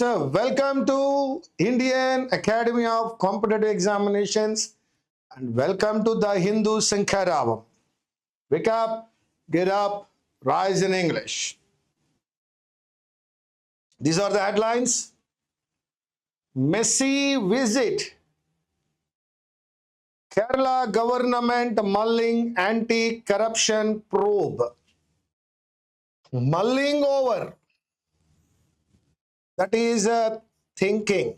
Students, welcome to Indian Academy of Competitive Examinations and welcome to the Hindu Sankharavam. Wake up, get up, rise in English. These are the headlines. Messy visit. Kerala government mulling anti-corruption probe. Mulling over. That is thinking.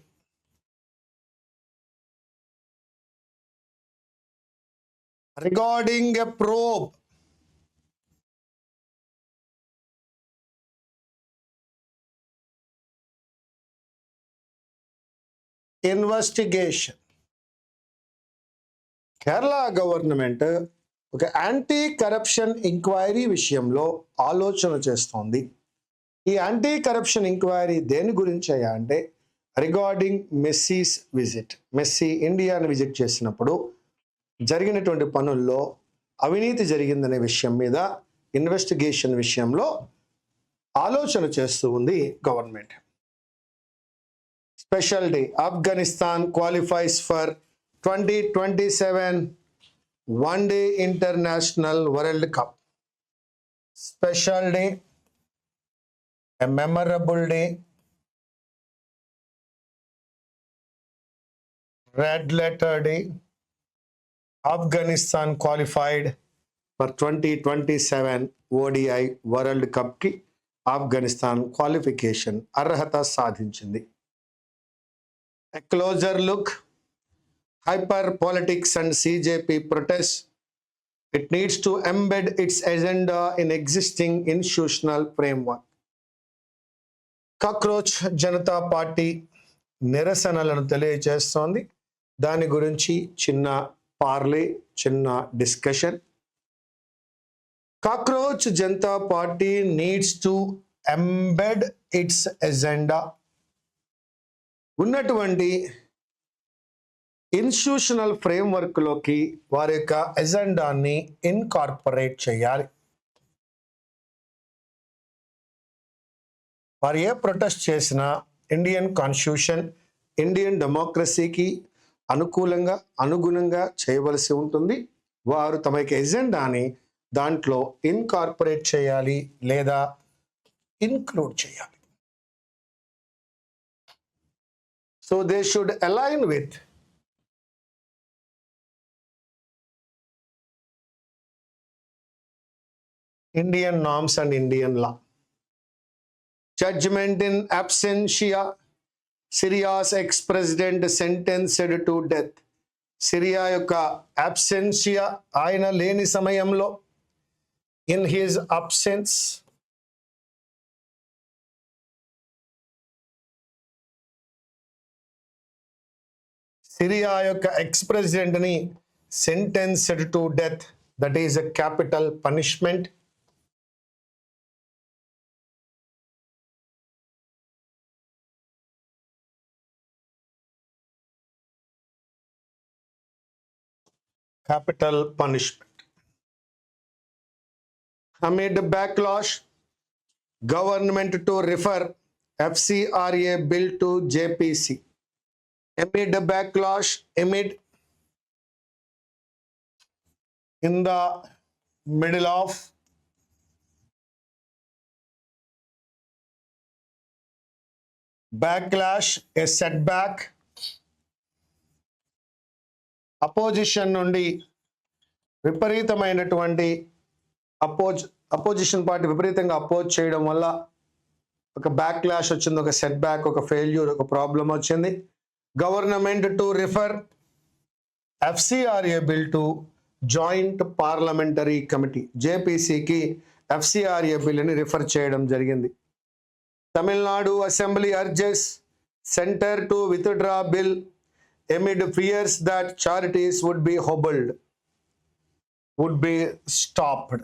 Regarding a probe. Investigation. Kerala government ఒక anti corruption enquiry విషయంలో ఆలోచన చేస్తోంది. ఈ anti corruption enquiry దేని గురించి అయ్యా అంటే regarding మెస్సీస్ visit. Messy ఇండియాని విజిట్ చేసినప్పుడు జరిగినటువంటి పనుల్లో అవినీతి జరిగిందనే విషయం మీద ఇన్వెస్టిగేషన్ విషయంలో ఆలోచన చేస్తూ ఉంది government. Special day. Afghanistan qualifies for 2027 one-day international World Cup. Special day, a memorable day, red letter day. Afghanistan qualified for 2027 ODI World Cup ki Afghanistan qualification arhata sadhinchindi. A closer look. Hyper politics and CJP protests. It needs to embed its agenda in existing institutional framework. Cockroach Janata Party నిరసనలను తెలియజేస్తోంది. దాని గురించి చిన్న పార్లే, చిన్న discussion. Cockroach Janata Party needs to embed its agenda. ఉన్నటువంటి institutional ఫ్రేమ్వర్క్లోకి వారి యొక్క ఎజెండాని incorporate చేయాలి. వారు ఏ protest చేసినా ఇండియన్ కాన్స్టిట్యూషన్, ఇండియన్ డెమోక్రసీకి అనుగుణంగా చేయవలసి ఉంటుంది. వారు తమ యొక్క ఎజెండాని దాంట్లో ఇన్కార్పొరేట్ చేయాలి లేదా ఇన్క్లూడ్ చేయాలి. So they should align with Indian norms and Indian law. Judgment in absentia. Syria's ex-president sentenced to death. Syria యొక్క absentia, ఆయన లేని సమయంలో, in his absence, సిరియా యొక్క ex-president ని sentenced to death. That is a capital punishment. Capital punishment. Amid backlash, government to refer FCRA bill to JPC. Amid backlash, in the middle of backlash, a setback. Opposition నుండి విపరీతమైనటువంటి opposition party విపరీతంగా oppose చేయడం వల్ల ఒక back clash వచ్చింది, ఒక setback, ఒక failure, ఒక ప్రాబ్లం వచ్చింది. Government to refer FCRA bill to joint parliamentary committee, జేపీసీకి FCRA బిల్ని రిఫర్ చేయడం జరిగింది. Tamil Nadu assembly urges centre to withdraw bill amid fears that charities would be stopped,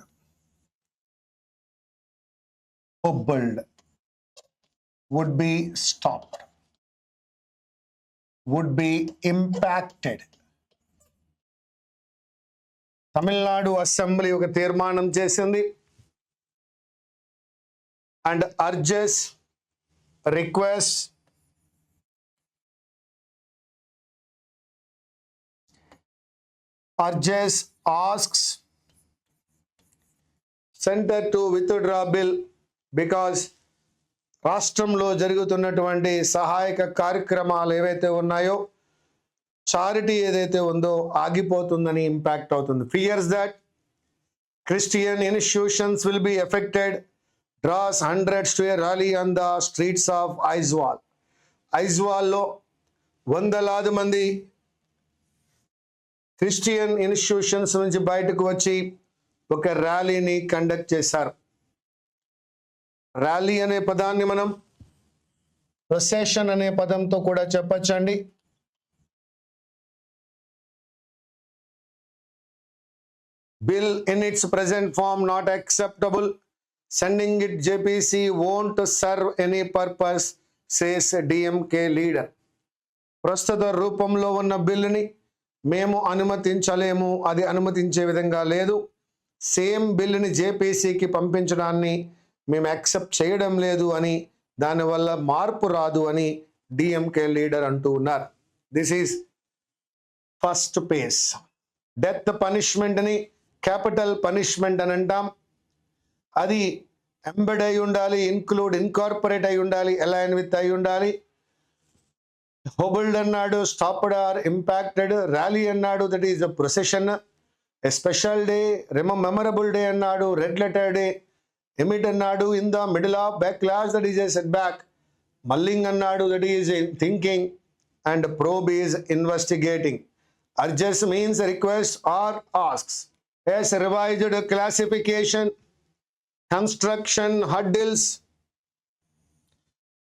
would be impacted. Tamil Nadu assembly ఒక తీర్మానం చేసింది and urges, requests urges, asks center to withdraw bill because రాష్ట్రంలో జరుగుతున్నటువంటి సహాయక కార్యక్రమాలు ఏవైతే ఉన్నాయో చారిటీ ఏదైతే ఉందో ఆగిపోతుందని ఇంపాక్ట్ అవుతుంది. Fears that Christian institutions will be affected, draws hundreds to a rally on the streets of Aizawl. ఐజ్వాల్లో వందలాది మంది క్రిస్టియన్ ఇన్స్టిట్యూషన్స్ నుంచి బయటకు వచ్చి ఒక ర్యాలీని కండక్ట్ చేశారు. ర్యాలీ అనే పదాన్ని మనం ప్రొసెషన్ అనే పదంతో కూడా చెప్పచ్చండి. Bill in its present form not acceptable. Sending it JPC won't serve any purpose, says DMK leader. ప్రస్తుత రూపంలో ఉన్న బిల్లుని మేము అనుమతించలేము, అది అనుమతించే విధంగా లేదు. సేమ్ బిల్లుని జేపీసీకి పంపించడాన్ని మేము యాక్సెప్ట్ చేయడం లేదు అని, దానివల్ల మార్పు రాదు అని డిఎంకే లీడర్ అంటూ ఉన్నారు. This is first pace. Death పనిష్మెంట్ని క్యాపిటల్ పనిష్మెంట్ అని అంటాం. అది ఎంబెడ్ అయి ఉండాలి, ఇన్కార్పొరేట్ అయి ఉండాలి, అలైన్ విత్ అయి ఉండాలి. హోబుల్డ్ అన్నాడు, స్టాప్డ్ ఆర్ ఇంపాక్టెడ్. ర్యాలీ అన్నాడు, that is a procession. A special day, memorable day అన్నాడు, రెడ్ లెటర్ డే. ఎమిట్ అన్నాడు, in the middle of backlash, that is a setback. Mulling అన్నాడు, that is thinking. And probe is investigating. Urges means request or asks. As revised classification, construction hurdles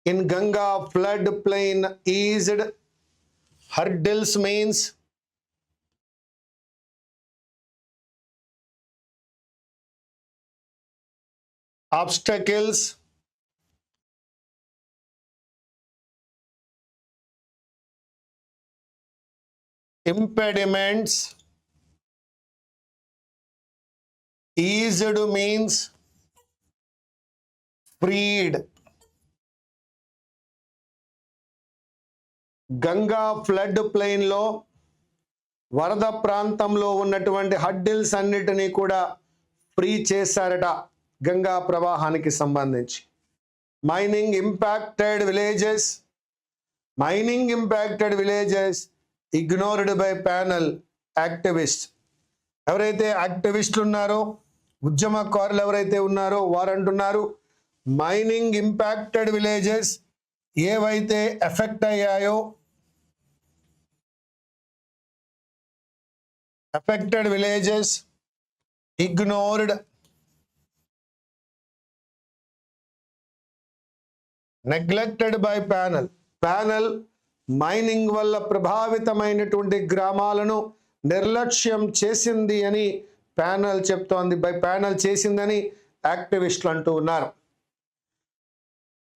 in Ganga flood plain eased. Hurdles means obstacles, impediments. Eased means freed. Ganga flood plain లో వరద ప్రాంతంలో ఉన్నటువంటి hurdles అన్నిటినీ కూడా free చేశారట గంగా ప్రవాహానికి సంబంధించి. Mining impacted villages ignored by panel activist. ఎవరైతే యాక్టివిస్టులు ఉన్నారో, ఉద్యమకారులు ఎవరైతే ఉన్నారో వారు అంటున్నారు, మైనింగ్ ఇంపాక్టెడ్ విలేజెస్ ఏవైతే ఎఫెక్ట్ అయ్యాయో, affected villages ignored, neglected by panel mining వల్ల ప్రభావితమైనటువంటి గ్రామాలను నిర్లక్ష్యం చేసింది అని ప్యానల్ చెప్తోంది. ప్యానల్ చేసిందని యాక్టివిస్టులు అంటూ ఉన్నారు.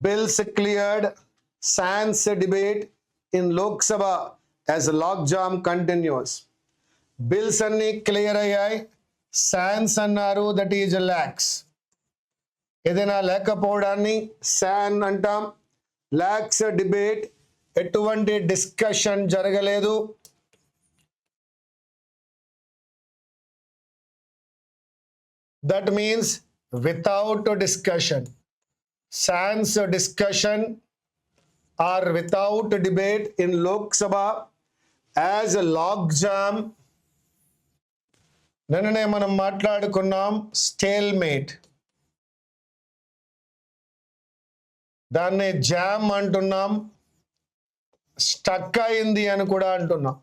Bills cleared, sans debate in Lok Sabha as logjam continues. Bills అన్ని క్లియర్ అయ్యాయి. సాన్స్ అన్నారు, దట్ ఈజ్ లాక్స్. ఏదైనా లేకపోవడాన్ని సాన్ అంటాం. లాక్స్ డిబేట్, ఎటువంటి డిస్కషన్ జరగలేదు. That means without discussion. Sans discussion or without debate in Lok Sabha as a log jam. నిన్ననే మనం మాట్లాడుకున్నాం స్టేల్మేట్. దాన్ని జామ్ అంటున్నాం, స్టక్ అయింది అని కూడా అంటున్నాం.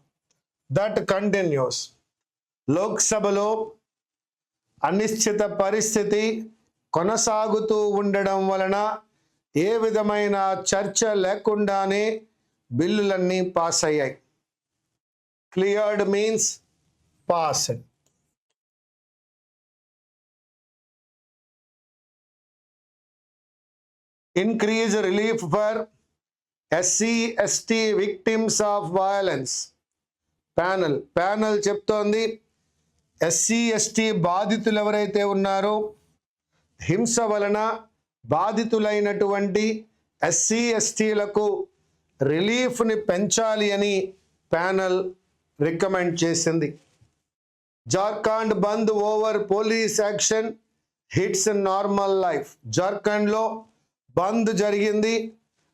That continuous. లోక్సభలో అనిశ్చిత పరిస్థితి కొనసాగుతూ ఉండడం వలన ఏ విధమైన చర్చ లేకుండానే బిల్లులన్నీ పాస్ అయ్యాయి. Cleared means passed. Increase relief for SC/ST victims of violence. Panel చెప్తోంది, SC/ST బాధితులు ఎవరైతే ఉన్నారో, హింస వలన బాధితులైనటువంటి SC/STలకు రిలీఫ్ని పెంచాలి అని ప్యానల్ రికమెండ్ చేసింది. Jharkhand bandh over police action hits normal life. జార్ఖండ్లో బంద్ జరిగింది,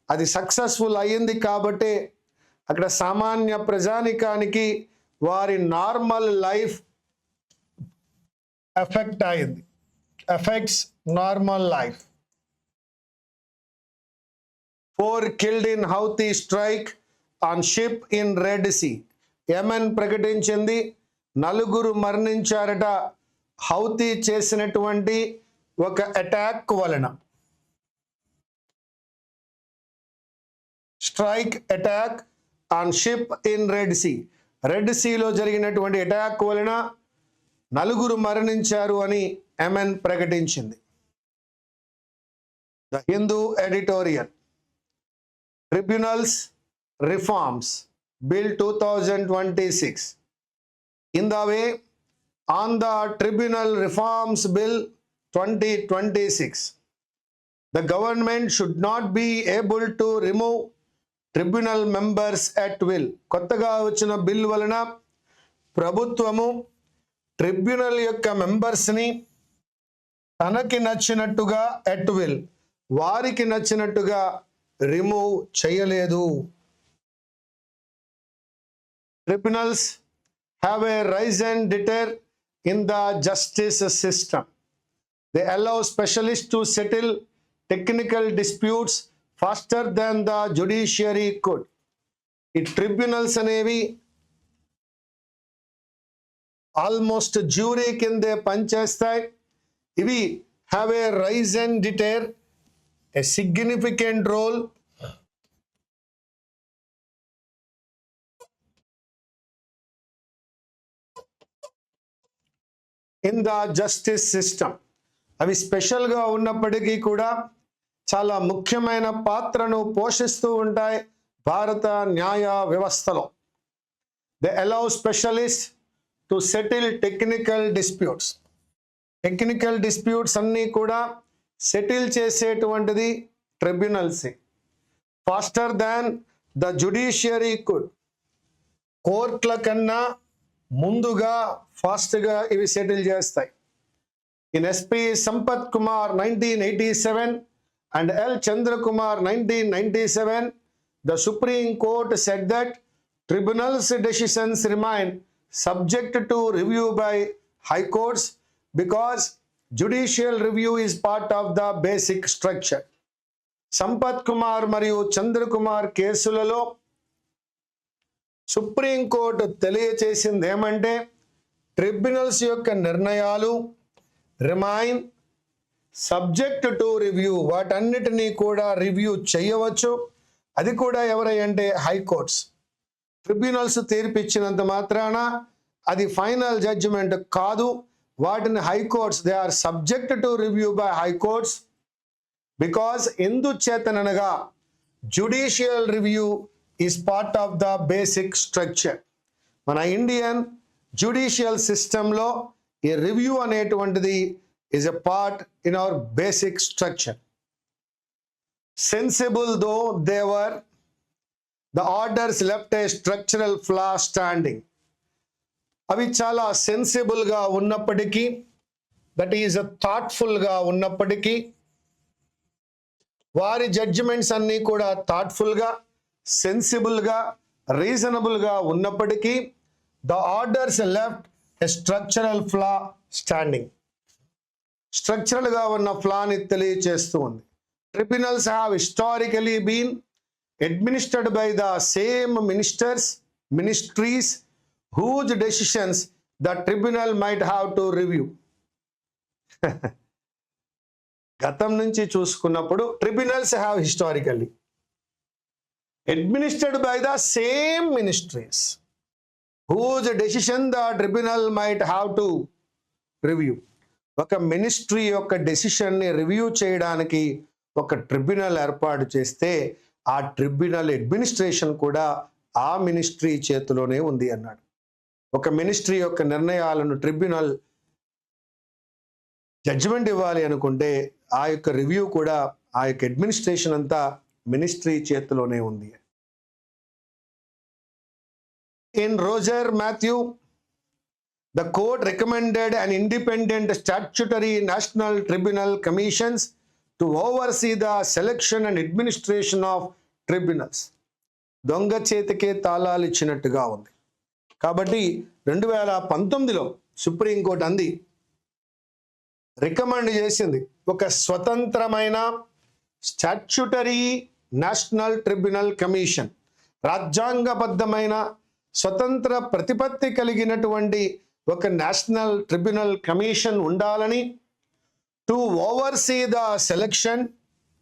అది సక్సెస్ఫుల్ అయ్యింది కాబట్టి అక్కడ సామాన్య ప్రజానికానికి వారి నార్మల్ లైఫ్ ఎఫెక్ట్ అయింది. Effects normal life. 4 killed in Houthi strike on ship in Red Sea. Yemen ప్రకటించింది 4 మరణించారట హౌతీ చేసినటువంటి ఒక అటాక్ వలన. Strike attack on ship in Red Sea. Red సీలో జరిగినటువంటి అటాక్ వలన 4 మరణించారు అని యెమెన్ ప్రకటించింది. The Hindu editorial. Tribunals Reforms Bill 2026. In the way, on the Tribunal Reforms Bill 2026, the government should not be able to remove tribunal members at will. కొత్తగా వచ్చిన bill వలన ప్రభుత్వము ట్రిబ్యునల్ యొక్క మెంబర్స్ని తనకి నచ్చినట్టుగా ఎట్ విల్, వారికి నచ్చినట్టుగా రిమూవ్ చేయలేదు. Tribunals have a rise and deter in the justice system. They allow specialists to settle technical disputes faster than the judiciary could. ఈ ట్రిబ్యునల్స్ అనేవి ఆల్మోస్ట్ జ్యూరీ కిందే పనిచేస్తాయి. ఇవి have a rise and deter, a significant role in the justice system. అవి స్పెషల్గా ఉన్నప్పటికీ కూడా చాలా ముఖ్యమైన పాత్రను పోషిస్తూ ఉంటాయి భారత న్యాయ వ్యవస్థలో. They allow specialists to settle technical disputes. Technical disputes అన్నీ కూడా సెటిల్ చేసేటువంటిది ట్రిబ్యునల్సే. Faster than the judiciary could. కోర్టుల కన్నా ముందుగా ఫాస్ట్గా ఇవి సెటిల్ చేస్తాయి. In SP Sampath Kumar 1987 and L Chandrakumar 1997, the Supreme Court said that tribunals decisions remain subject to review by high courts because judicial review is part of the basic structure. Sampath Kumar మరియు చంద్రకుమార్ కేసులలో supreme court తెలియచేసింది ఏమంటే ట్రిబ్యునల్స్ యొక్క నిర్ణయాలు రిమైన్ సబ్జెక్ట్ టు రివ్యూ, వాటన్నిటినీ కూడా review చేయవచ్చు. అది కూడా ఎవరంటే హైకోర్ట్స్. ట్రిబ్యునల్స్ తీర్పిచ్చినంత మాత్రాన అది ఫైనల్ జడ్జిమెంట్ కాదు. వాటిని high courts, they are subject to review by high courts. Because ఎందుచేతనగా judicial review is part of the basic structure. మన ఇండియన్ జ్యుడిషియల్ సిస్టంలో ఈ రివ్యూ అనేటువంటిది is a part in our basic structure. Sensible though they were, the orders left a structural flaw standing. అవి చాలా సెన్సిబుల్గా ఉన్నప్పటికీ, that is థాట్ఫుల్గా ఉన్నప్పటికీ, వారి judgements అన్నీ కూడా థాట్ఫుల్గా, సెన్సిబుల్గా, రీజనబుల్గా ఉన్నప్పటికీ the orders left a structural flaw standing. స్ట్రక్చరల్గా ఉన్న ఫ్లాని తెలియచేస్తూ ఉంది. Tribunals have historically been administered by the same ministries whose decisions the tribunal might have to review. గతం నుంచి చూసుకున్నప్పుడు tribunals have historically administered by the same ministries whose decision the tribunal might have to review. ఒక ministry యొక్క డెసిషన్ని review చేయడానికి ఒక tribunal ఏర్పాటు చేస్తే ఆ ట్రిబ్యునల్ అడ్మినిస్ట్రేషన్ కూడా ఆ మినిస్ట్రీ చేతిలోనే ఉంది అన్నాడు. ఒక మినిస్ట్రీ యొక్క నిర్ణయాలను ట్రిబ్యునల్ జడ్జిమెంట్ ఇవ్వాలి అనుకుంటే ఆ యొక్క రివ్యూ కూడా, ఆ యొక్క అడ్మినిస్ట్రేషన్ అంతా మినిస్ట్రీ చేతిలోనే ఉంది. In Roger Matthew The court recommended an independent statutory national tribunal commissions to oversee the selection and administration of tribunals. దొంగ చేతికే తాళాలు ఇచ్చినట్టుగా ఉంది. కాబట్టి 2019లో సుప్రీంకోర్టు అంది రికమెండ్ చేసింది ఒక స్వతంత్రమైన స్టాట్యూటరీ నేషనల్ ట్రిబ్యునల్ కమిషన్, రాజ్యాంగబద్ధమైన స్వతంత్ర ప్రతిపత్తి కలిగినటువంటి ఒక నేషనల్ ట్రిబ్యునల్ కమిషన్ ఉండాలని, to oversee the selection,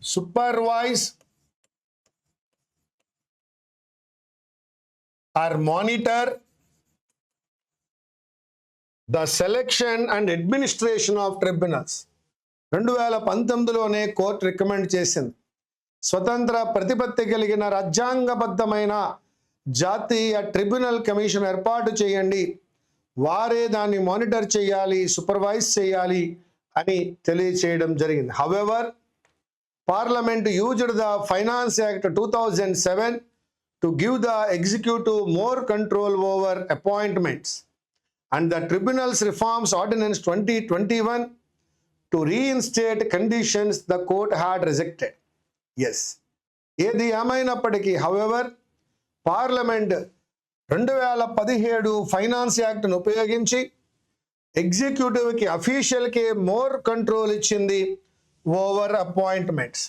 supervise or monitor the selection and administration of tribunals. 2019లోనే కోర్టు రికమెండ్ చేసింది స్వతంత్ర ప్రతిపత్తి కలిగిన రాజ్యాంగబద్ధమైన జాతీయ ట్రిబ్యునల్ కమిషన్ ఏర్పాటు చేయండి, వారే దాన్ని మానిటర్ చేయాలి, సూపర్వైజ్ చేయాలి అని తెలియచేయడం జరిగింది. However, parliament used the finance act 2007 to give the executive more control over appointments and the Tribunals Reforms Ordinance 2021 to reinstate conditions the court had rejected. Yes, ఏది ఏమైనప్పటికీ హౌఎవర్ పార్లమెంట్ 2017 ఫైనాన్స్ యాక్ట్ను ఉపయోగించి ఎగ్జిక్యూటివ్కి అఫీషియల్కి మోర్ కంట్రోల్ ఇచ్చింది over appointments.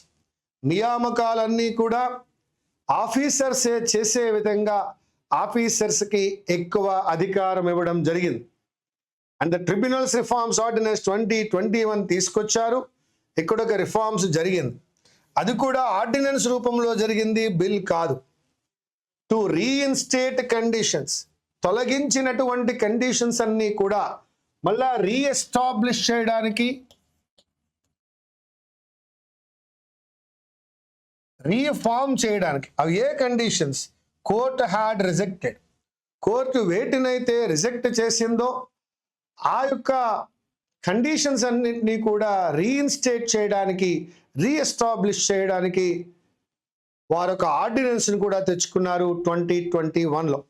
నియామకాలన్నీ కూడా ఆఫీసర్సే చేసే విధంగా ఆఫీసర్స్కి ఎక్కువ అధికారం ఇవ్వడం జరిగింది. And the tribunals reforms ordinance 2021 తీసుకొచ్చారు. ఇక్కడ ఒక రిఫార్మ్స్ జరిగింది, అది కూడా ఆర్డినెన్స్ రూపంలో జరిగింది, బిల్ కాదు. టు రీఇన్స్టేట్ కండిషన్స్, తొలగించినటువంటి కండిషన్స్ అన్నీ కూడా మళ్ళా రీఎస్టాబ్లిష్ చేయడానికి, రీఫార్మ్ చేయడానికి. అవి ఏ conditions? Court had rejected. Court వేటినైతే రిజెక్ట్ చేసిందో ఆ యొక్క కండిషన్స్ అన్నింటినీ కూడా రీఇన్స్టేట్ చేయడానికి, రీఎస్టాబ్లిష్ చేయడానికి వారు ఒక ఆర్డినెన్స్ని కూడా తెచ్చుకున్నారు 2021లో.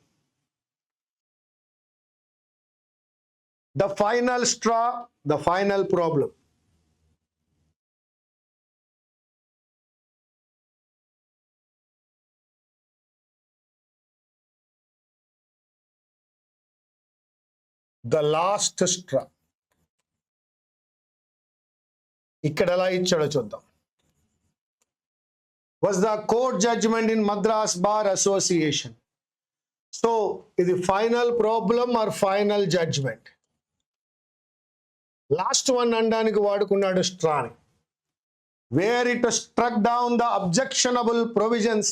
The final straw, the final problem. The last straw. ఇక్కడ ఎలా ఇచ్చాడో చూద్దాం. was the court judgment in Madras Bar Association. So ఇది final problem or final judgment. Last one అనడానికి వాడుకున్నాడు స్ట్రాని. Where it struck down the objectionable provisions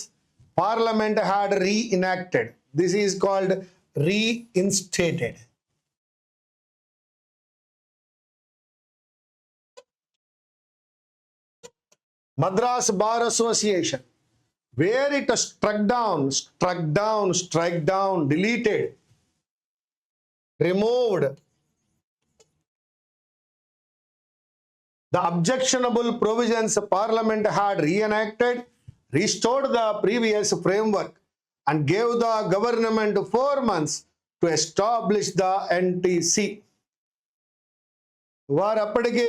Parliament had reenacted. This is called reinstated. Madras Bar Association, where it struck down, deleted, removed the objectionable provisions Parliament had reenacted, restored the previous framework and gave the government 4 months to establish the NTC. వారు అప్పటికే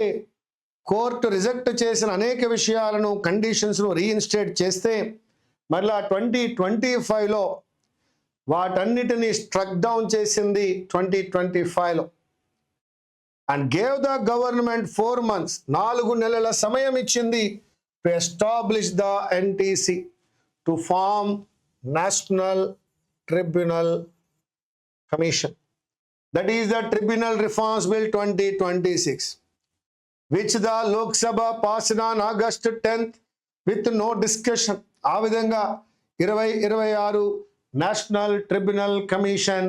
court reject చేసిన అనేక విషయాలను, కండిషన్స్ను reinstate చేస్తే మరలా 2025లో వాటన్నిటినీ struck down చేసింది 2025లో. And gave the government 4 months, 4 నెలల సమయం ఇచ్చింది to establish the NTC, to form national tribunal commission. That is the tribunal reforms bill 2026. which the Lok Sabha passed on August 10th with no discussion. ఆ విధంగా 2026 national tribunal commission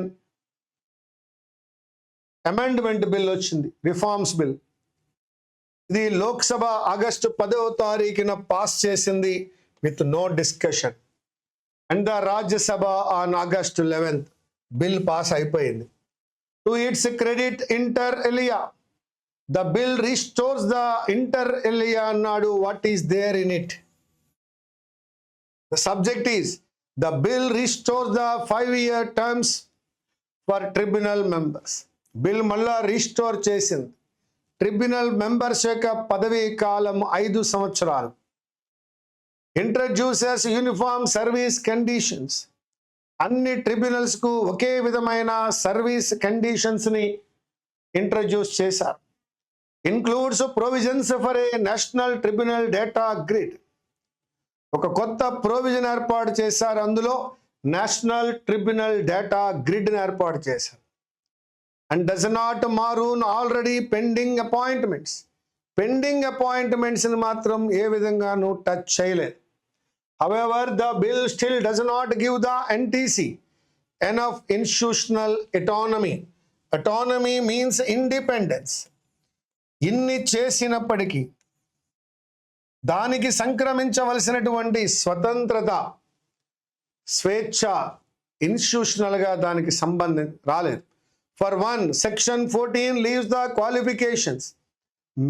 amendment bill వచ్చింది, reforms bill. ఇది Lok Sabha August 10వ తారీఖున pass చేసింది with no discussion. And the Rajya Sabha on August 11th bill pass అయిపోయింది. To its credit inter alia, the bill restores the inter alia annadu. What is there in it? The subject is the bill restores the 5-year terms for tribunal members. Bill మళ్ళా restore చేసింది. Tribunal members యొక్క పదవీ కాలం 5 సంవత్సరాలు. Introduces uniform service conditions. అన్ని ట్రిబ్యునల్స్కు ఒకే విధమైన service కండిషన్స్ని introduce చేశారు. Includes provisions for a national tribunal data grid. ఒక కొత్త ప్రొవిజన్ ఏర్పాటు చేశారు. అందులో నేషనల్ ట్రిబ్యునల్ డేటా గ్రిడ్ని ఏర్పాటు చేశారు. And does not maroon already pending appointments. Pending అపాయింట్మెంట్స్ని మాత్రం ఏ విధంగానూ టచ్ చేయలేదు. However, the bill still does not give the NTC enough institutional autonomy. Autonomy means independence. ఇన్ని చేసినప్పటికీ దానికి సంక్రమించవలసినటువంటి స్వతంత్రత, స్వేచ్ఛ ఇన్స్టిట్యూషనల్గా దానికి సంబంధం రాలేదు. For one, Section 14 leaves the qualifications,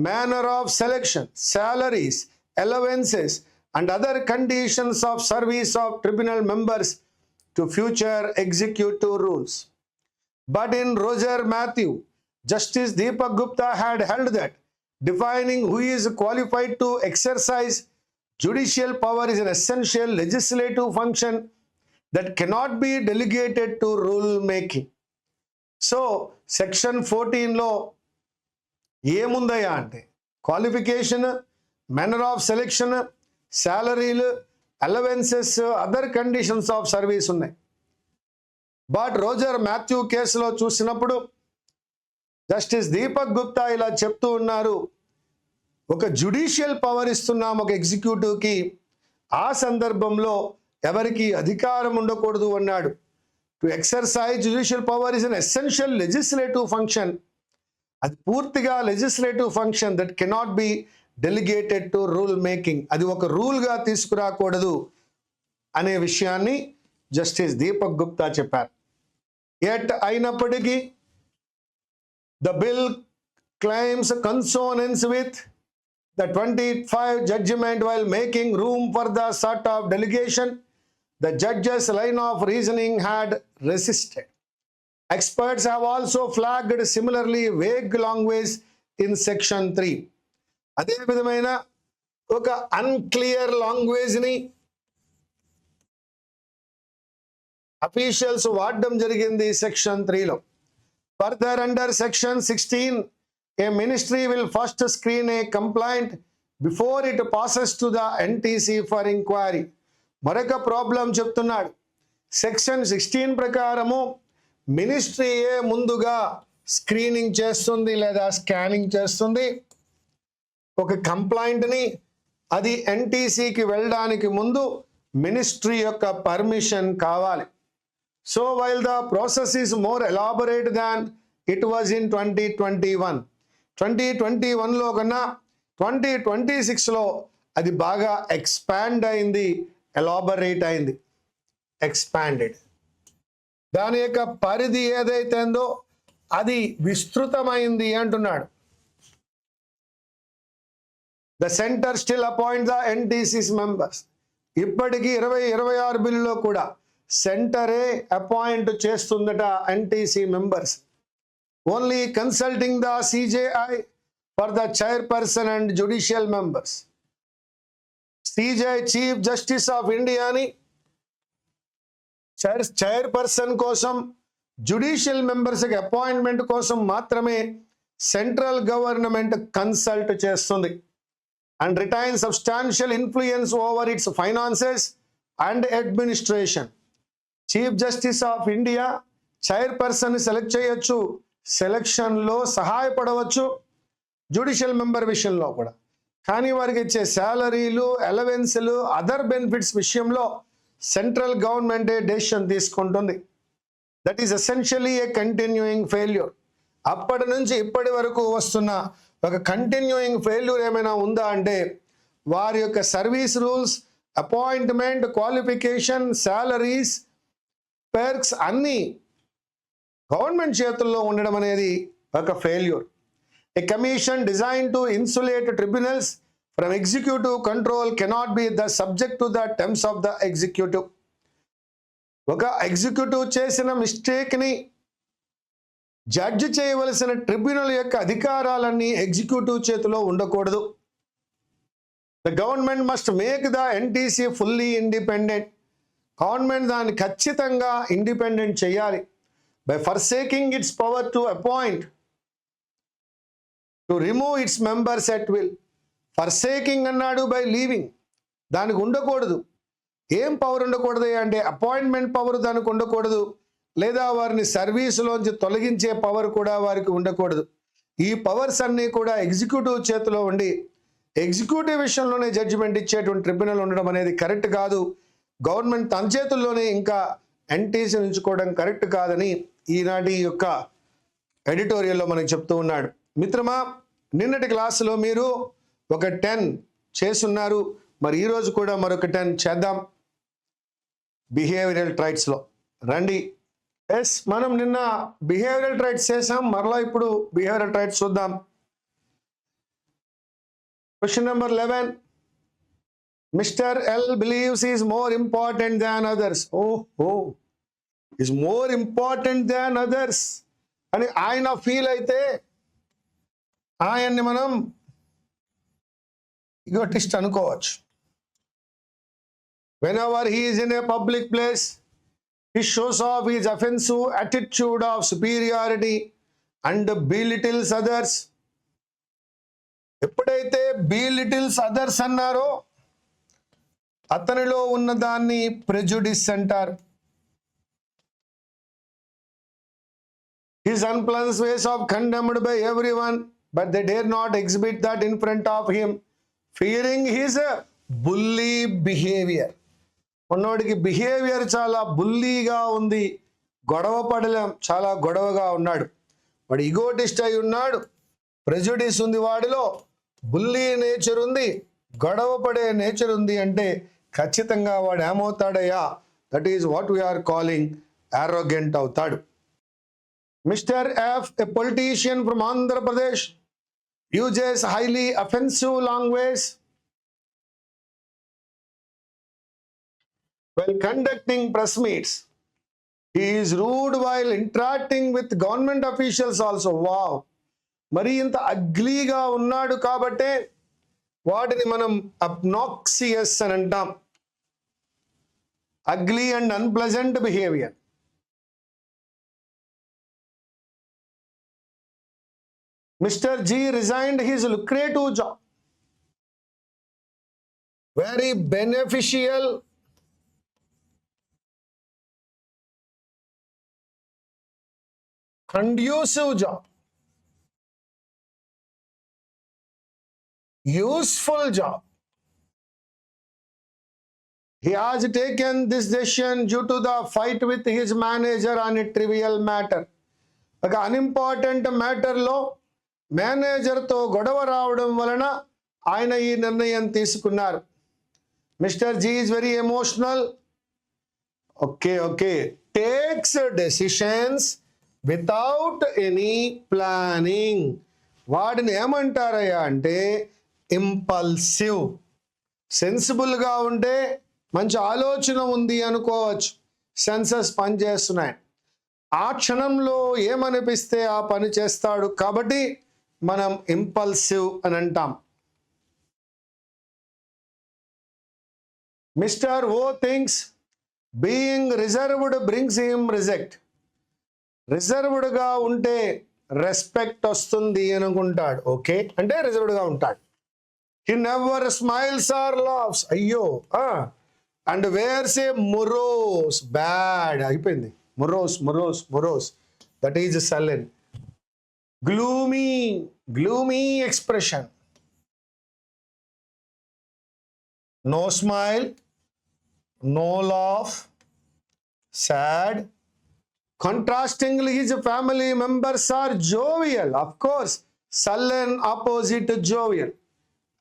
manner of selection, salaries, allowances and other conditions of service of tribunal members to future executive rules. But in Roger Matthew, Justice Deepak Gupta had held that defining who is qualified to exercise judicial power is an essential legislative function that cannot be delegated to rule making. So, Section 14లో ఏముందయ్యా అంటే qualification, manner of selection, శాలరీలు, allowances, other conditions of service ఉన్నాయి. But Roger Mathew కేసులో చూసినప్పుడు justice Deepak Gupta ఇలా చెప్తూ ఉన్నారు, ఒక జ్యుడిషియల్ పవర్ ఇస్తున్నాం ఒక ఎగ్జిక్యూటివ్కి, ఆ సందర్భంలో ఎవరికి అధికారం ఉండకూడదు అన్నాడు. To exercise judicial power is an essential legislative function. అది పూర్తిగా legislative function that cannot be delegated to rule making. అది ఒక రూల్గా తీసుకురాకూడదు అనే విషయాన్ని జస్టిస్ దీపక్ గుప్తా చెప్పారు. ఎట్ అయినప్పటికీ the bill claims consonance with the 25 judgment while making room for the sort of delegation the judges line of reasoning had resisted. Experts have also flagged similarly vague language in Section 3. అదే విధమైన ఒక unclear లాంగ్వేజ్ని officials వాడడం జరిగింది Section 3లో. Further under Section 16, a ministry will first screen a complaint before it passes to the NTC for inquiry. మరొక problem చెప్తున్నాడు. Section 16 ప్రకారము మినిస్ట్రీయే ముందుగా స్క్రీనింగ్ చేస్తుంది లేదా స్కానింగ్ చేస్తుంది ఒక కంప్లైంట్ని. అది ఎన్టీసీకి వెళ్ళడానికి ముందు మినిస్ట్రీ యొక్క పర్మిషన్ కావాలి. So while the process is more elaborate than it was in 2021. 2021లో కన్నా 2026లో అది బాగా ఎక్స్పాండ్ అయింది, ఎలాబొరేట్ అయింది, ఎక్స్పాండెడ్. దాని యొక్క పరిధి ఏదైతుందో అది విస్తృతమైంది అంటున్నాడు. The centre still appoint the NTC's members. ఇప్పటికీ 2026 బిల్లులో కూడా సెంటరే అపాయింట్ చేస్తుందట NTC members. Only consulting the CJI for the chairperson and judicial members. CJI chief justice of ఇండియాని చైర్పర్సన్ కోసం, జ్యుడిషియల్ మెంబర్స్కి అపాయింట్మెంట్ కోసం మాత్రమే సెంట్రల్ గవర్నమెంట్ కన్సల్ట్ చేస్తుంది. And retain substantial influence over its finances and administration. Chief justice of India chairperson select చేయొచ్చు, సెలక్షన్లో సహాయపడవచ్చు judicial member విషయంలో కూడా. కానీ వారికి ఇచ్చే శాలరీలు, అలవెన్స్లు, అదర్ బెనిఫిట్స్ విషయంలో సెంట్రల్ గవర్నమెంటే డెసిషన్ తీసుకుంటుంది. That is essentially A continuing failure. అప్పటి నుంచి ఇప్పటి వరకు వస్తున్న ఒక కంటిన్యూయింగ్ ఫెయిల్యూర్ ఏమైనా ఉందా అంటే వారి యొక్క service rules, appointment, qualification, salaries, perks అన్నీ గవర్నమెంట్ చేతుల్లో ఉండడం అనేది ఒక failure. A commission design to insulate tribunals from executive control cannot be the subject to the terms of the executive. ఒక ఎగ్జిక్యూటివ్ చేసిన మిస్టేక్ని జడ్జి చేయవలసిన ట్రిబ్యునల్ యొక్క అధికారాలన్నీ ఎగ్జిక్యూటివ్ చేతిలో ఉండకూడదు. The government must make the NTC fully independent. Government దాన్ని ఖచ్చితంగా independent చేయాలి. By forsaking its power to appoint, to remove its members at will. Forsaking అన్నాడు, బై లీవింగ్. దానికి ఉండకూడదు. ఏం పవర్ ఉండకూడదు అంటే అపాయింట్మెంట్ పవర్ దానికి ఉండకూడదు, లేదా వారిని సర్వీసులోంచి తొలగించే పవర్ కూడా వారికి ఉండకూడదు. ఈ పవర్స్ అన్నీ కూడా ఎగ్జిక్యూటివ్ చేతిలో ఉండి ఎగ్జిక్యూటివ్ విషయంలోనే జడ్జిమెంట్ ఇచ్చేటువంటి ట్రిబ్యునల్ ఉండడం అనేది కరెక్ట్ కాదు. గవర్నమెంట్ తన చేతుల్లోనే ఇంకా ఎన్టీసీ ఉంచుకోవడం కరెక్ట్ కాదని ఈనాటి యొక్క ఎడిటోరియల్లో మనకు చెప్తూ ఉన్నాడు. మిత్రమా, నిన్నటి క్లాసులో మీరు ఒక 10 చేస్తున్నారు. మరి ఈరోజు కూడా మరొక 10 చేద్దాం బిహేవియరల్ ట్రైట్స్లో. రండి. ఎస్, మనం నిన్న బిహేవియరల్ ట్రైట్స్ చేసాం. మరలా ఇప్పుడు బిహేవియరల్ ట్రైట్స్ చూద్దాం. Question number 11. Mr. L believes he is more important than others. Oh, is more important than others అని ఆయన ఫీల్ అయితే ఆయన్ని మనం ఈగోటిస్ట్ అనుకోవచ్చు. Whenever he is in a public place, he shows off his offensive attitude of superiority and belittles others. ఎప్పుడైతే belittles others అన్నారో అతనిలో ఉన్నదాన్ని ప్రెజుడిస్ అంటారు. His unpleasant ways of condemned by everyone, but they dare not exhibit that in front of him, fearing his bully behavior. ఉన్నోడికి behaviour చాలా బుల్లీగా ఉంది, గొడవ పడలేం, చాలా గొడవగా ఉన్నాడు. వాడు ఈగోటిస్ట్ అయి ఉన్నాడు, ప్రెజుడిస్ ఉంది వాడిలో, బుల్లీ నేచర్ ఉంది, గొడవ పడే నేచర్ ఉంది అంటే ఖచ్చితంగా వాడు ఏమవుతాడయ్యా? That is what we are calling arrogant అవుతాడు. Mr. F, a politician from Andhra Pradesh, uses highly offensive language while conducting press meets. He is rude while interacting with government officials also. Wow, మరి ఇంత అగ్లీగా ఉన్నాడు కాబట్టే వాటిని మనం అబ్నాక్సియస్ అని అంటాం. Ugly and unpleasant behaviour. Mr. G resigned his lucrative job, very beneficial, conducive job, useful job. He has taken this decision due to the fight with his manager on a trivial matter. ఒక unimportant మ్యాటర్లో మేనేజర్తో గొడవ రావడం వలన ఆయన ఈ నిర్ణయం తీసుకున్నారు. Mister G is very emotional. Okay takes decisions without any planning. వాడిని ఏమంటారయ్యా అంటే ఇంపల్సివ్. సెన్సిబుల్గా ఉంటే మంచి ఆలోచన ఉంది అనుకోవచ్చు, సెన్సెస్ పనిచేస్తున్నాయి. ఆ క్షణంలో ఏమనిపిస్తే ఆ పని చేస్తాడు కాబట్టి మనం ఇంపల్సివ్ అని అంటాం. Mister O thinks being reserved brings him reject. రిజర్వ్డ్గా ఉంటే రెస్పెక్ట్ వస్తుంది అనుకుంటాడు. ఓకే అంటే రిజర్వ్డ్గా ఉంటాడు. He never smiles or laughs. అయ్యో and wears a morose, bad అయిపోయింది, morose, that is sullen. Gloomy expression. No smile, no laugh, sad. Contrastingly, his family members are jovial. Of course, sullen opposite to jovial.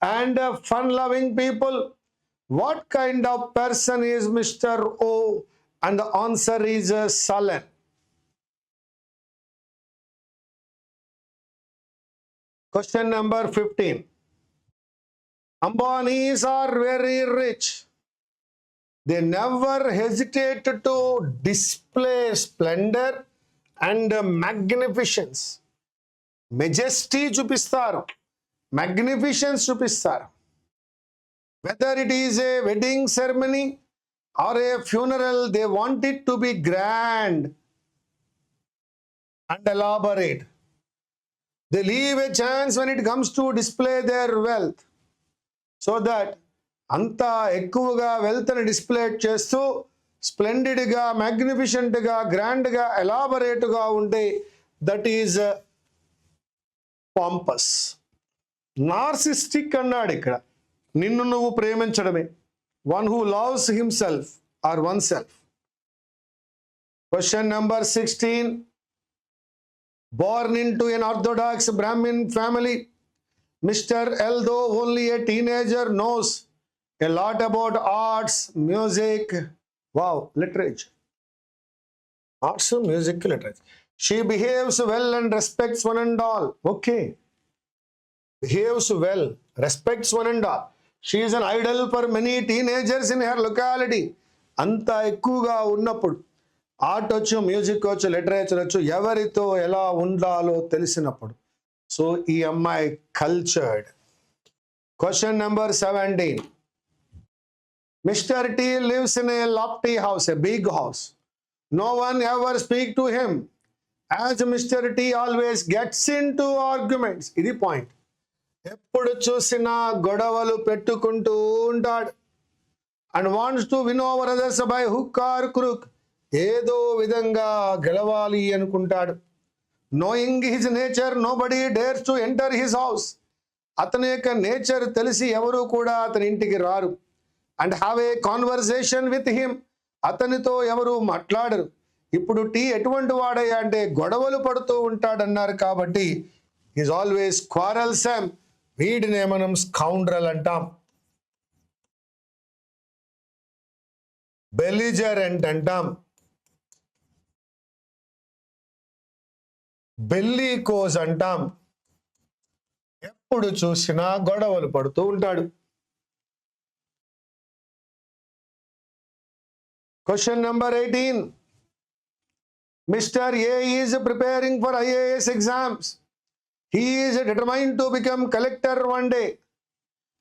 And fun-loving people. What kind of person is Mr. O? And the answer is sullen. Question number 15. Ambanis are very rich. They never hesitate to display splendor అండ్ magnificence, majesty చూపిస్తారు, magnificence చూపిస్తారు. Whether it is a wedding ceremony or a funeral, they want it to be grand and elaborate. They leave a chance when it comes to display their wealth, so that anta ekkuvaga wealth ni display chestu splendid ga, magnificent ga, grand ga, elaborate ga unte, that is pompous. Narcissistic annadu ikkada. Ninnu nuvu preminchadame, one who loves himself or oneself. Question number 16. Born into an orthodox Brahmin family, Mr. L, though only a teenager, knows a lot about arts, music, literature. Arts, music, literature. She behaves well and respects one and all. Okay. Behaves well, respects one and all. She is an idol for many teenagers in her locality. Anta ekkuga unnappudu art వచ్చు, music వచ్చు, literature వచ్చు, ఎవరితో ఎలా ఉండాలో తెలిసినప్పుడు. So ఈ అమ్మాయి cultured. Question number 17. Mister T lives in a lofty house, a big house. No one ever speak to him, as mister T always gets in to arguments. ఇది పాయింట్. ఎప్పుడు చూసినా గొడవలు పెట్టుకుంటూ ఉంటాడు. And wants to win over others by hook or crook. ఏదో విధంగా గెలవాలి అనుకుంటాడు. Knowing his nature, nobody dares to enter his house. అతని యొక్క నేచర్ తెలిసి ఎవరు కూడా అతని ఇంటికి రారు. And have a conversation with him, అతనితో ఎవరు మాట్లాడరు. ఇప్పుడు టీ ఎటువంటి వాడయ్యా అంటే గొడవలు పడుతూ ఉంటాడన్నారు కాబట్టి ఈజ్ ఆల్వేస్ క్వారల్సమ్. వీడినే మనం స్కౌండ్రల్ అంటాం. బెలిజరెంట్ అంటాం, బెల్లీకోజ్ అంటాం. ఎప్పుడు చూసినా గొడవలు పడుతూ ఉంటాడు. Question number 18. Mister A is preparing for IAS exams. He is determined to become collector one day.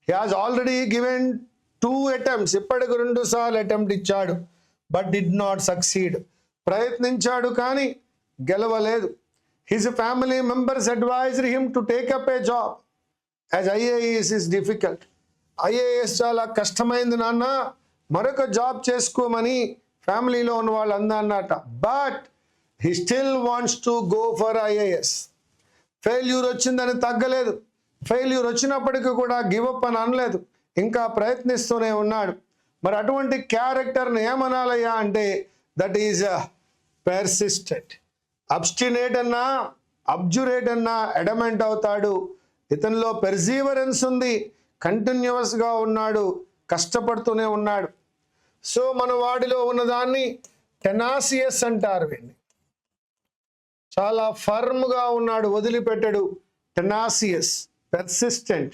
He has already given 2 attempts. ఇప్పటికి 2 సార్లు అటెంప్ట్ ఇచ్చాడు, బట్ డిడ్ నాట్ సక్సీడ్. ప్రయత్నించాడు కానీ గెలవలేదు. His family members advised him to take up a job as IAS is difficult. IAS చాలా కష్టమైంది నాన్న, మరొక జాబ్ చేసుకోమని ఫ్యామిలీలో ఉన్న వాళ్ళు అన్నమాట. But he still wants to go for IAS. Failure వచ్చిందని తగ్గలేదు. ఫెయిల్యూర్ వచ్చినప్పటికీ కూడా గివప్ అని అనలేదు, ఇంకా ప్రయత్నిస్తూనే ఉన్నాడు. మరి అటువంటి క్యారెక్టర్ని ఏమనాలయ్యా అంటే దట్ ఈజ్ పెర్సిస్టెంట్. అబ్స్టినేట్ అన్నా, అబ్జురేట్ అన్నా అడమెంట్ అవుతాడు. ఇతనిలో పెర్సీవరెన్స్ ఉంది, కంటిన్యూస్గా ఉన్నాడు, కష్టపడుతూనే ఉన్నాడు. సో మన వాడిలో ఉన్నదాన్ని టెనాసియస్ అంటారు. వీడిని చాలా ఫర్మ్గా ఉన్నాడు, వదిలిపెట్టడు. Tenacious, persistent.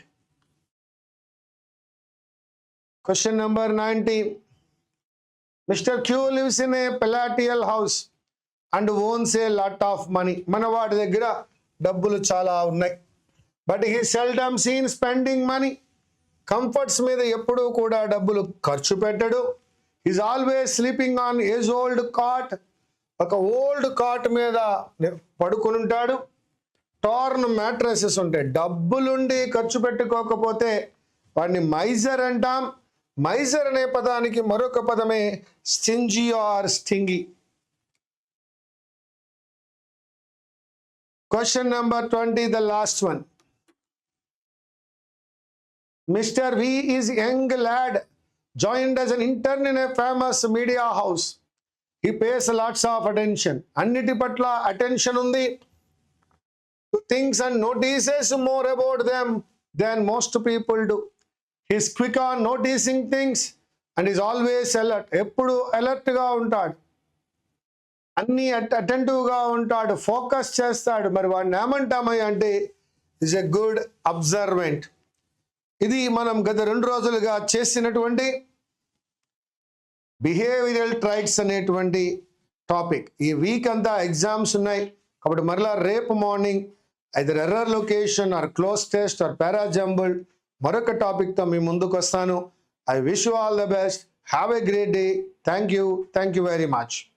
Question number 19. Mister Q lives in a palatial house and owns a lot of money. మన వాడి దగ్గర డబ్బులు చాలా ఉన్నాయి, but he seldom seen spending money. Comforts మీద ఎప్పుడూ కూడా డబ్బులు ఖర్చు పెట్టడు. Is always sleeping on age old cot. ఒక ఓల్డ్ కాట్ మీద పడుకుని ఉంటాడు. టార్న్ మ్యాట్రసెస్ ఉంటాయి. డబ్బులుండి ఖర్చు పెట్టుకోకపోతే వాడిని మైజర్ అంటాం. మైజర్ అనే పదానికి మరొక పదమే stingy are స్టింగి. Question number 20, the last one. Mr. V is a young lad, joined as an intern in a famous media house. He pays lots of attention. అన్నిటి పట్ల attention ఉంది. To things and notices more about them than most people do. He is quick on noticing things and is always alert. ఎప్పుడు అలర్ట్గా ఉంటాడు, అన్ని అటెంటివ్గా ఉంటాడు, focus చేస్తాడు. మరి వాడిని ఏమంటామయ్య అంటే ఈజ్ ఎ గుడ్ అబ్జర్వెంట్. ఇది మనం గత 2 రోజులుగా చేసినటువంటి బిహేవియరల్ ట్రైట్స్ అనేటువంటి టాపిక్. ఈ వీక్ అంతా ఎగ్జామ్స్ ఉన్నాయి కాబట్టి మరలా రేపు morning either error location or close test or para jumble మరొక టాపిక్తో మీ ముందుకు వస్తాను. I wish you all the best. Have a great day. Thank you very much.